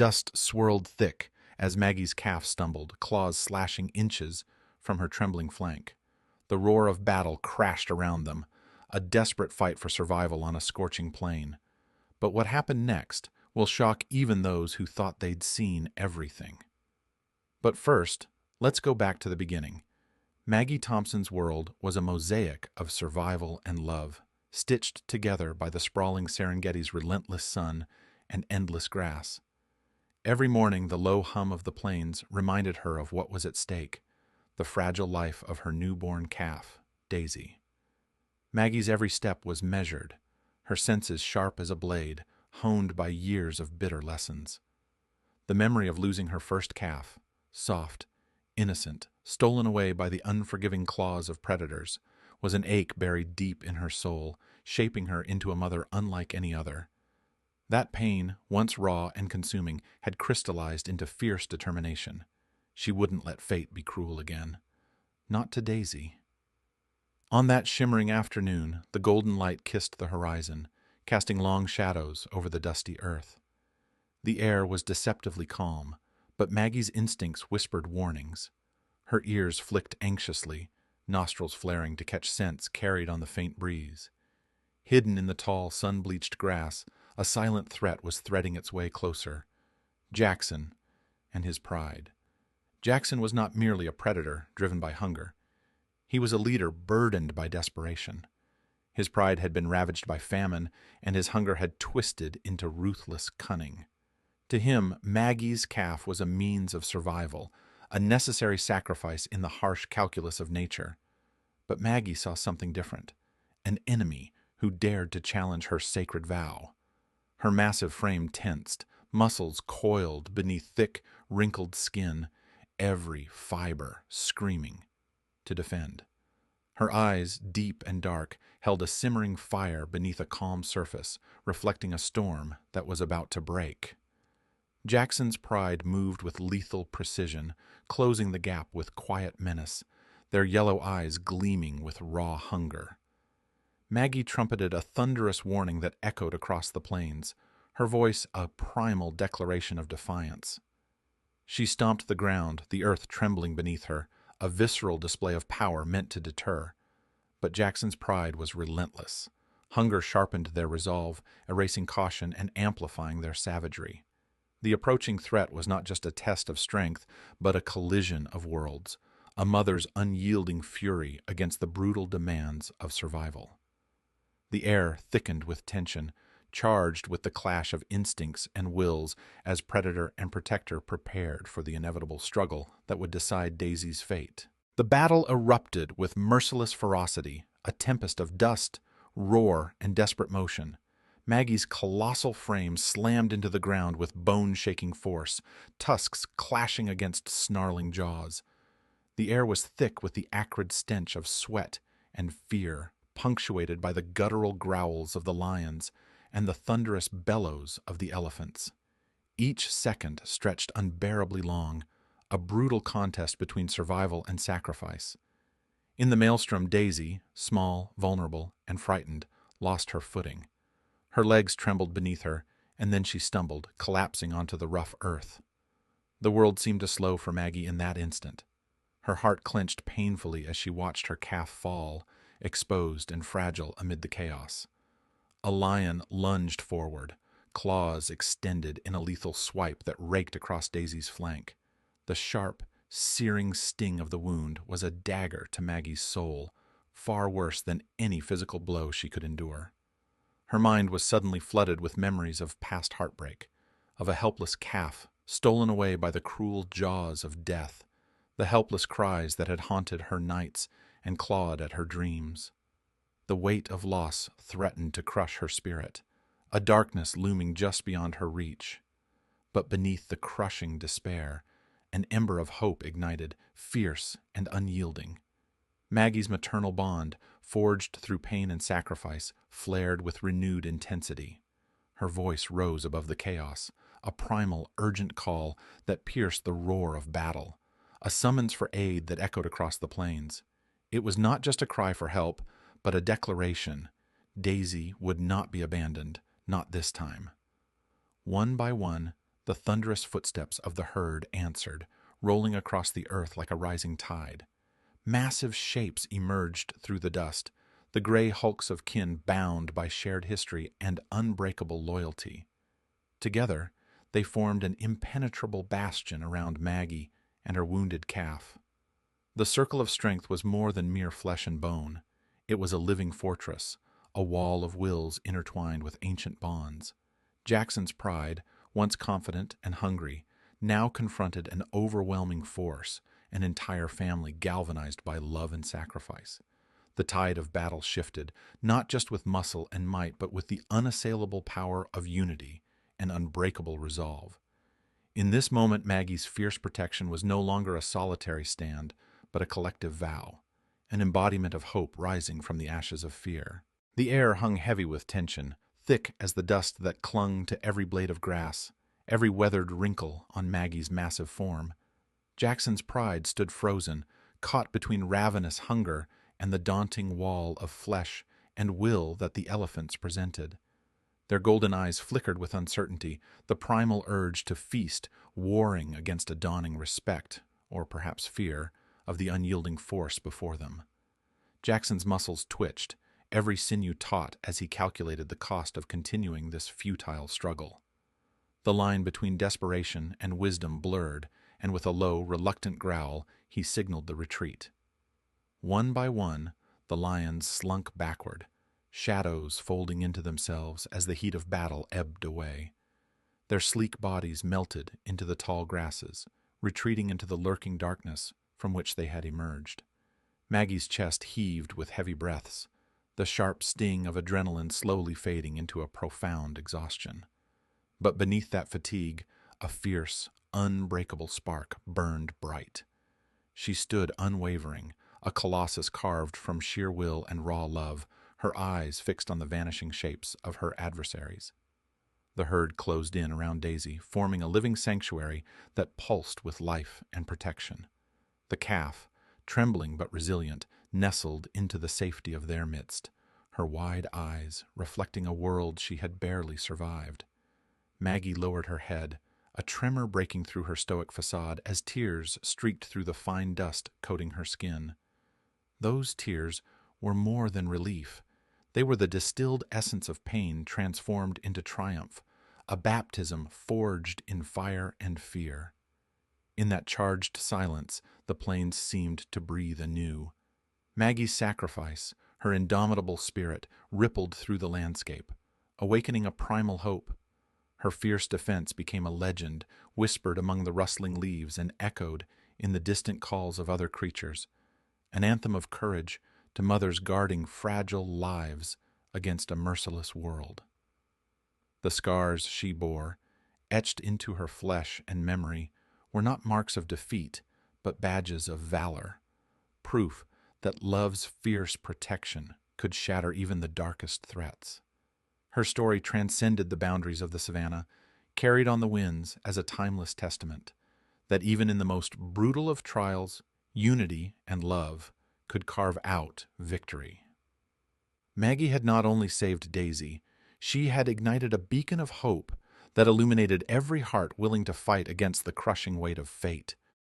Dust swirled thick as Maggie's calf stumbled, claws slashing inches from her trembling flank. The roar of battle crashed around them, a desperate fight for survival on a scorching plain. But what happened next will shock even those who thought they'd seen everything. But first, let's go back to the beginning. Maggie Thompson's world was a mosaic of survival and love, stitched together by the sprawling Serengeti's relentless sun and endless grass. Every morning, the low hum of the plains reminded her of what was at stake, the fragile life of her newborn calf, Daisy. Maggie's every step was measured, her senses sharp as a blade, honed by years of bitter lessons. The memory of losing her first calf, soft, innocent, stolen away by the unforgiving claws of predators, was an ache buried deep in her soul, shaping her into a mother unlike any other. That pain, once raw and consuming, had crystallized into fierce determination. She wouldn't let fate be cruel again. Not to Daisy. On that shimmering afternoon, the golden light kissed the horizon, casting long shadows over the dusty earth. The air was deceptively calm, but Maggie's instincts whispered warnings. Her ears flicked anxiously, nostrils flaring to catch scents carried on the faint breeze. Hidden in the tall, sun-bleached grass, a silent threat was threading its way closer. Jackson and his pride. Jackson was not merely a predator driven by hunger. He was a leader burdened by desperation. His pride had been ravaged by famine, and his hunger had twisted into ruthless cunning. To him, Maggie's calf was a means of survival, a necessary sacrifice in the harsh calculus of nature. But Maggie saw something different, an enemy who dared to challenge her sacred vow. Her massive frame tensed, muscles coiled beneath thick, wrinkled skin, every fiber screaming to defend. Her eyes, deep and dark, held a simmering fire beneath a calm surface, reflecting a storm that was about to break. Jackson's pride moved with lethal precision, closing the gap with quiet menace, their yellow eyes gleaming with raw hunger. Maggie trumpeted a thunderous warning that echoed across the plains, her voice a primal declaration of defiance. She stomped the ground, the earth trembling beneath her, a visceral display of power meant to deter. But Jackson's pride was relentless. Hunger sharpened their resolve, erasing caution and amplifying their savagery. The approaching threat was not just a test of strength, but a collision of worlds, a mother's unyielding fury against the brutal demands of survival. The air thickened with tension, charged with the clash of instincts and wills as predator and protector prepared for the inevitable struggle that would decide Daisy's fate. The battle erupted with merciless ferocity, a tempest of dust, roar, and desperate motion. Maggie's colossal frame slammed into the ground with bone-shaking force, tusks clashing against snarling jaws. The air was thick with the acrid stench of sweat and fear, punctuated by the guttural growls of the lions and the thunderous bellows of the elephants. Each second stretched unbearably long, a brutal contest between survival and sacrifice. In the maelstrom, Daisy, small, vulnerable, and frightened, lost her footing. Her legs trembled beneath her, and then she stumbled, collapsing onto the rough earth. The world seemed to slow for Maggie in that instant. Her heart clenched painfully as she watched her calf fall, exposed and fragile amid the chaos. A lion lunged forward, claws extended in a lethal swipe that raked across Daisy's flank. The sharp, searing sting of the wound was a dagger to Maggie's soul, far worse than any physical blow she could endure. Her mind was suddenly flooded with memories of past heartbreak, of a helpless calf stolen away by the cruel jaws of death, the helpless cries that had haunted her nights and clawed at her dreams. The weight of loss threatened to crush her spirit, a darkness looming just beyond her reach. But beneath the crushing despair, an ember of hope ignited, fierce and unyielding. Maggie's maternal bond, forged through pain and sacrifice, flared with renewed intensity. Her voice rose above the chaos, a primal, urgent call that pierced the roar of battle, a summons for aid that echoed across the plains. It was not just a cry for help, but a declaration. Daisy would not be abandoned, not this time. One by one, The thunderous footsteps of the herd answered, rolling across the earth like a rising tide. Massive shapes emerged through the dust, the gray hulks of kin bound by shared history and unbreakable loyalty. Together, they formed an impenetrable bastion around Maggie and her wounded calf. The circle of strength was more than mere flesh and bone. It was a living fortress, a wall of wills intertwined with ancient bonds. Jackson's pride, once confident and hungry, now confronted an overwhelming force, an entire family galvanized by love and sacrifice. The tide of battle shifted, not just with muscle and might, but with the unassailable power of unity and unbreakable resolve. In this moment, Maggie's fierce protection was no longer a solitary stand, but a collective vow, an embodiment of hope rising from the ashes of fear. The air hung heavy with tension, thick as the dust that clung to every blade of grass, every weathered wrinkle on Maggie's massive form. Jackson's pride stood frozen, caught between ravenous hunger and the daunting wall of flesh and will that the elephants presented. Their golden eyes flickered with uncertainty, the primal urge to feast warring against a dawning respect, or perhaps fear, of the unyielding force before them. Jackson's muscles twitched, every sinew taut as he calculated the cost of continuing this futile struggle. The line between desperation and wisdom blurred, and with a low, reluctant growl, he signaled the retreat. One by one, the lions slunk backward, shadows folding into themselves as the heat of battle ebbed away. Their sleek bodies melted into the tall grasses, retreating into the lurking darkness from which they had emerged. Maggie's chest heaved with heavy breaths, the sharp sting of adrenaline slowly fading into a profound exhaustion. But beneath that fatigue, a fierce, unbreakable spark burned bright. She stood unwavering, a colossus carved from sheer will and raw love, her eyes fixed on the vanishing shapes of her adversaries. The herd closed in around Daisy, forming a living sanctuary that pulsed with life and protection. The calf, trembling but resilient, nestled into the safety of their midst, her wide eyes reflecting a world she had barely survived. Maggie lowered her head, a tremor breaking through her stoic facade as tears streaked through the fine dust coating her skin. Those tears were more than relief. They were the distilled essence of pain transformed into triumph, a baptism forged in fire and fear. In that charged silence, the plains seemed to breathe anew. Maggie's sacrifice, her indomitable spirit, rippled through the landscape, awakening a primal hope. Her fierce defense became a legend, whispered among the rustling leaves and echoed in the distant calls of other creatures, an anthem of courage to mothers guarding fragile lives against a merciless world. The scars she bore, etched into her flesh and memory, were not marks of defeat, but badges of valor, proof that love's fierce protection could shatter even the darkest threats. Her story transcended the boundaries of the savannah, carried on the winds as a timeless testament that even in the most brutal of trials, unity and love could carve out victory. Maggie had not only saved Daisy, she had ignited a beacon of hope that illuminated every heart willing to fight against the crushing weight of fate.